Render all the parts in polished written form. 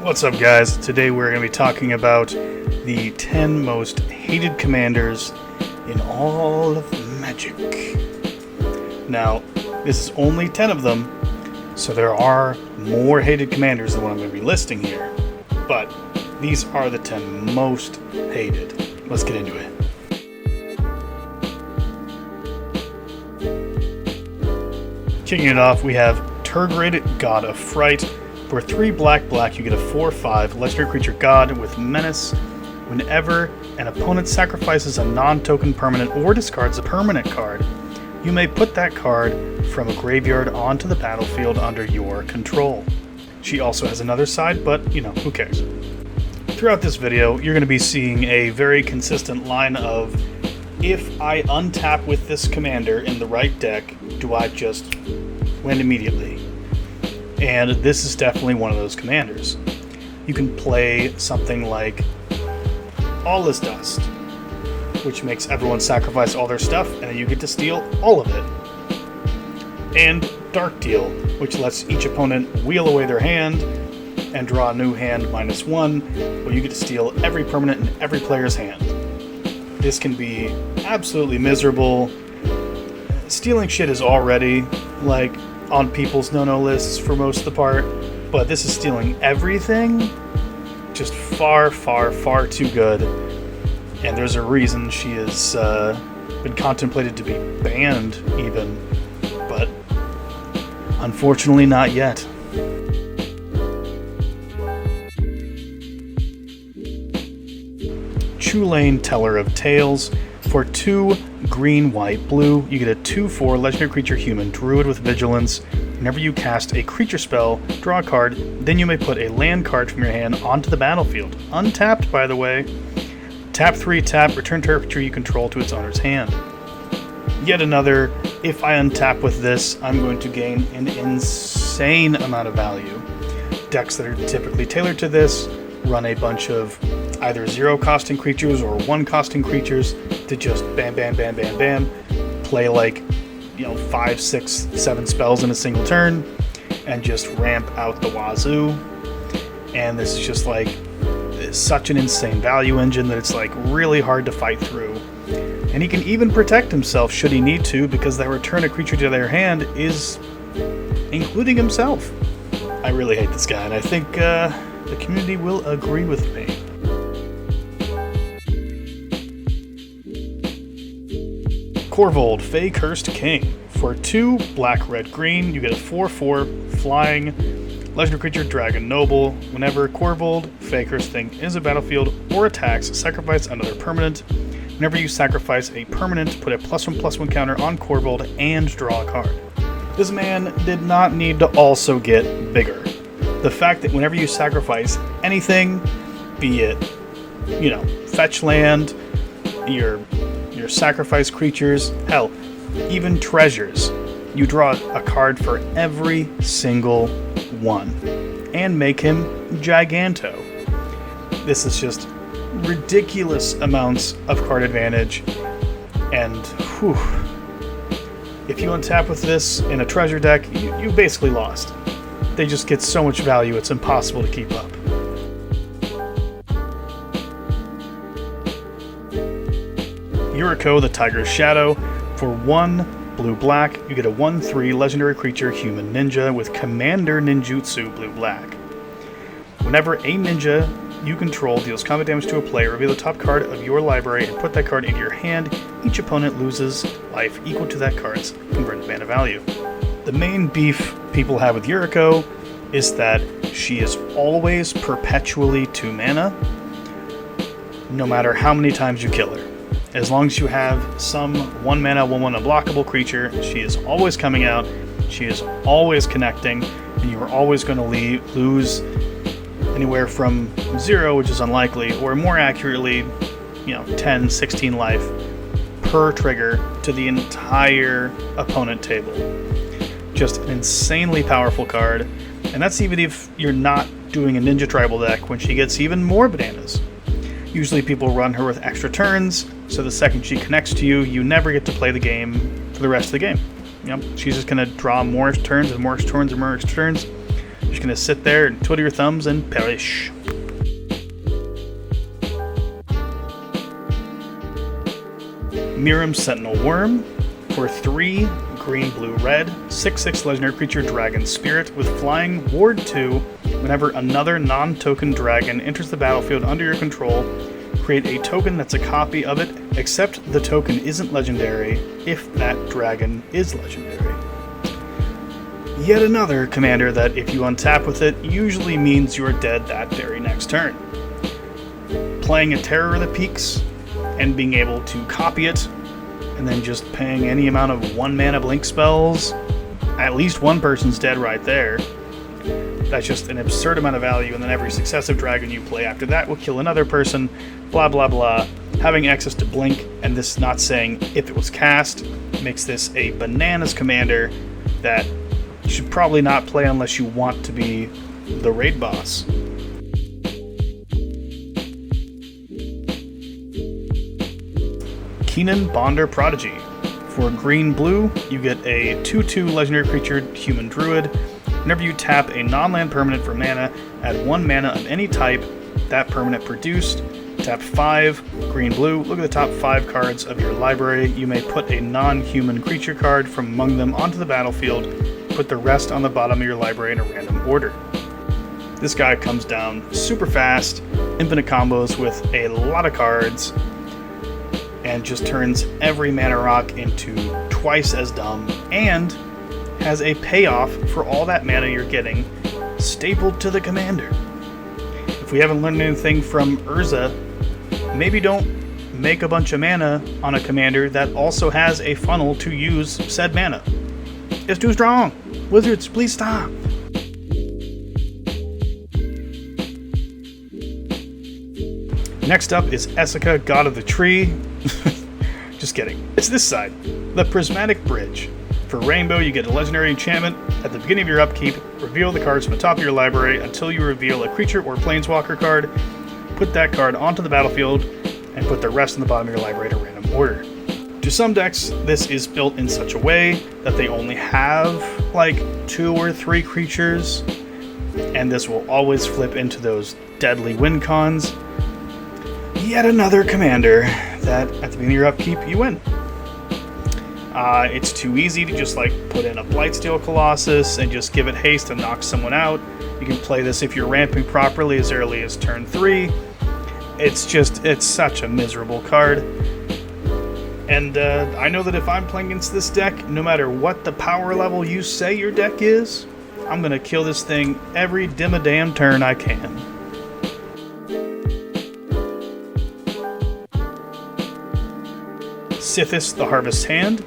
What's up, guys? Today we're going to be talking about the 10 most hated commanders in all of Magic. Now, this is only 10 of them, so there are more hated commanders than what I'm going to be listing here. But these are the 10 most hated. Let's get into it. Kicking it off, we have Tergrid, God of Fright. For 3 black, you get a 4/5 legendary creature god with menace. Whenever an opponent sacrifices a non-token permanent or discards a permanent card, you may put that card from a graveyard onto the battlefield under your control. She also has another side, but who cares? Throughout this video, you're going to be seeing a very consistent line of, if I untap with this commander in the right deck, do I just win immediately? And this is definitely one of those commanders. You can play something like All Is Dust, which makes everyone sacrifice all their stuff, and then you get to steal all of it. And Dark Deal, which lets each opponent wheel away their hand and draw a new hand -1, where you get to steal every permanent in every player's hand. This can be absolutely miserable. Stealing shit is already, on people's no-no lists for most of the part, but this is stealing everything. Just far, far, far too good. And there's a reason she has been contemplated to be banned, even, but unfortunately not yet. Chulane, Teller of Tales. For 2 green, white, blue, you get a 2/4 legendary creature human, druid with vigilance. Whenever you cast a creature spell, draw a card, then you may put a land card from your hand onto the battlefield. Untapped, by the way. Tap 3, tap, return target creature you control to its owner's hand. Yet another, if I untap with this, I'm going to gain an insane amount of value. Decks that are typically tailored to this run a bunch of either 0-costing creatures or 1-costing creatures to just bam, bam, bam, bam, bam, play 5, 6, 7 spells in a single turn, and just ramp out the wazoo. And this is just such an insane value engine that it's really hard to fight through. And he can even protect himself should he need to, because that return a creature to their hand is including himself. I really hate this guy, and I think the community will agree with me. Corvold, Fey Cursed King. For 2 black, red, green, you get a 4/4 flying legendary creature Dragon Noble. Whenever Corvold, Fey Cursed Thing, is a battlefield or attacks, sacrifice another permanent. Whenever you sacrifice a permanent, put a +1/+1 counter on Corvold and draw a card. This man did not need to also get bigger. The fact that whenever you sacrifice anything, be it, fetch land, your sacrifice creatures, hell, even treasures, you draw a card for every single one and make him Giganto. This is just ridiculous amounts of card advantage, and if you untap with this in a treasure deck, you basically lost. They just get so much value, it's impossible to keep up. Yuriko, the Tiger's Shadow. For 1 blue-black, you get a 1/3 legendary creature human ninja with Commander Ninjutsu blue-black. Whenever a ninja you control deals combat damage to a player, reveal the top card of your library and put that card into your hand. Each opponent loses life equal to that card's converted mana value. The main beef people have with Yuriko is that she is always perpetually 2 mana, no matter how many times you kill her. As long as you have some 1 mana, 1/1 unblockable creature, she is always coming out, she is always connecting, and you are always going to lose anywhere from 0, which is unlikely, or more accurately, 10, 16 life per trigger to the entire opponent table. Just an insanely powerful card, and that's even if you're not doing a Ninja Tribal deck, when she gets even more bananas. Usually people run her with extra turns, so the second she connects to you, you never get to play the game for the rest of the game. She's just going to draw more turns and more turns and more turns. just gonna sit there and twiddle your thumbs and perish. Miram's Sentinel Worm for 3 green, blue, red, 6/6 legendary creature dragon spirit with flying ward 2. Whenever another non-token dragon enters the battlefield under your control, create a token that's a copy of it, except the token isn't legendary if that dragon is legendary. Yet another commander that if you untap with it, usually means you're dead that very next turn. Playing a Terror of the Peaks and being able to copy it, and then just paying any amount of 1 mana blink spells, at least one person's dead right there. That's just an absurd amount of value, and then every successive dragon you play after that will kill another person, blah blah blah. Having access to blink, and this not saying if it was cast, makes this a bananas commander that you should probably not play unless you want to be the raid boss. Keenan Bonder Prodigy. For green blue, you get a 2/2 legendary creature human druid. Whenever you tap a non-land permanent for mana, add 1 mana of any type that permanent produced. Tap 5 green blue. Look at the top 5 cards of your library. You may put a non-human creature card from among them onto the battlefield. Put the rest on the bottom of your library in a random order. This guy comes down super fast, infinite combos with a lot of cards, and just turns every mana rock into twice as dumb, and has a payoff for all that mana you're getting stapled to the commander. If we haven't learned anything from Urza, maybe don't make a bunch of mana on a commander that also has a funnel to use said mana. It's too strong! Wizards, please stop! Next up is Essica, God of the Tree. Just kidding. It's this side. The Prismatic Bridge. For Rainbow, you get a legendary enchantment. At the beginning of your upkeep, reveal the cards from the top of your library until you reveal a creature or planeswalker card. Put that card onto the battlefield, and put the rest in the bottom of your library in a random order. To some decks, this is built in such a way that they only have like 2 or 3 creatures, and this will always flip into those deadly win cons. Yet another commander that at the beginning of your upkeep you win. It's too easy to just like put in a Blightsteel Colossus and just give it haste and knock someone out. You can play this if you're ramping properly as early as turn 3. It's such a miserable card. And I know that if I'm playing against this deck, no matter what the power level you say your deck is, I'm gonna kill this thing every damn turn I can. Sithis, the Harvest Hand.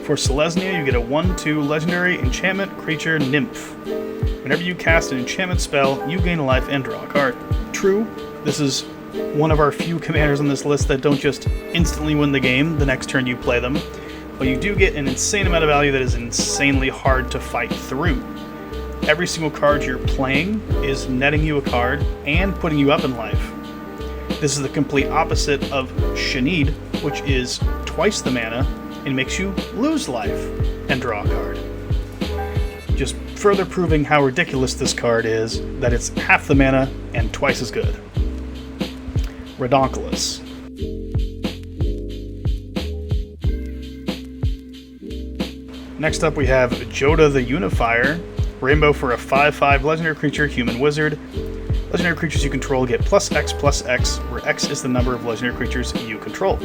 For Salezni, you get a 1/2 legendary enchantment creature nymph. Whenever you cast an enchantment spell, you gain a life and draw a card. True, this is one of our few commanders on this list that don't just instantly win the game the next turn you play them, but you do get an insane amount of value that is insanely hard to fight through. Every single card you're playing is netting you a card and putting you up in life. This is the complete opposite of Shanid, which is twice the mana and makes you lose life and draw a card. Just further proving how ridiculous this card is, that it's half the mana and twice as good. Redonkulous. Next up we have Joda the Unifier. Rainbow for a 5/5 legendary creature, human wizard. Legendary creatures you control get +X/+X, where X is the number of legendary creatures you control.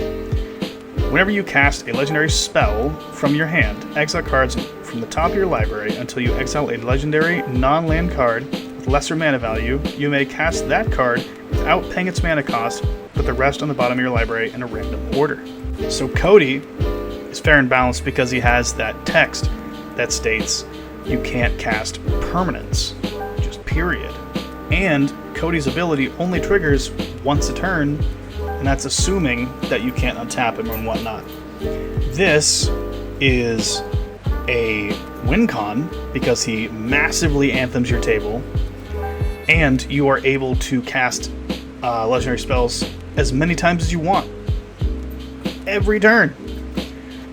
Whenever you cast a legendary spell from your hand, exile cards from the top of your library until you exile a legendary non-land card with lesser mana value. You may cast that card without paying its mana cost, put the rest on the bottom of your library in a random order. So Cody is fair and balanced because he has that text that states you can't cast permanents, just period. And Cody's ability only triggers once a turn, and that's assuming that you can't untap him and whatnot. This is a win con because he massively anthems your table, and you are able to cast legendary spells as many times as you want. Every turn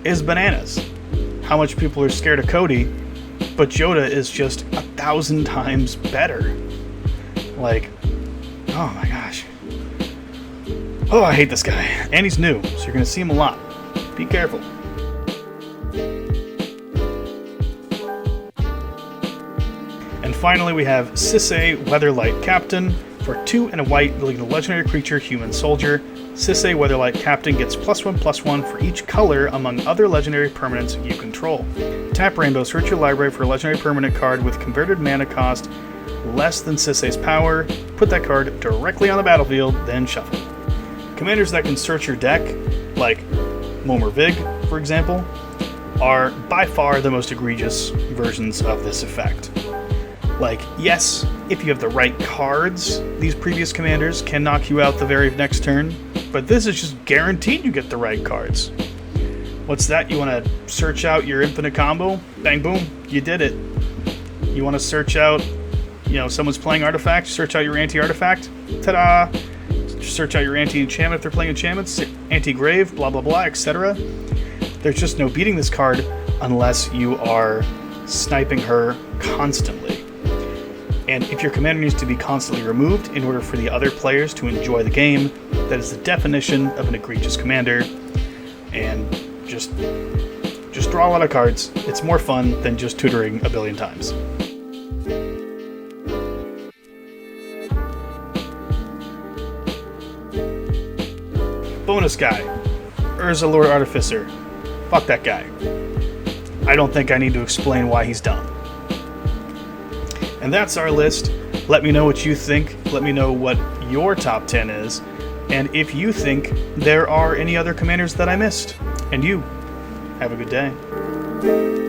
is bananas. How much people are scared of Cody but Joda is just 1,000 times better. Like, oh my gosh. Oh, I hate this guy. And he's new, so you're going to see him a lot. Be careful. And finally, we have Sissy, Weatherlight Captain. For 2 and a white, building the legendary creature Human Soldier. Sissy, Weatherlight Captain gets +1/+1 for each color among other legendary permanents you control. Tap Rainbow, search your library for a legendary permanent card with converted mana cost less than Sissy's power. Put that card directly on the battlefield, then shuffle. Commanders that can search your deck, like Momer Vig, for example, are by far the most egregious versions of this effect. Like, yes, if you have the right cards, these previous commanders can knock you out the very next turn, but this is just guaranteed you get the right cards. What's that? You want to search out your infinite combo? Bang, boom, you did it. You want to search out, someone's playing artifact, search out your anti-artifact, ta-da! Search out your anti-enchantment if they're playing enchantments, anti-grave, blah blah blah, etc. There's just no beating this card unless you are sniping her constantly. And if your commander needs to be constantly removed in order for the other players to enjoy the game, that is the definition of an egregious commander. And just draw a lot of cards. It's more fun than just tutoring a billion times. Bonus guy, Urza Lord Artificer. Fuck that guy. I don't think I need to explain why he's dumb. And that's our list. Let me know what you think. Let me know what your top 10 is. And if you think there are any other commanders that I missed. And you, have a good day.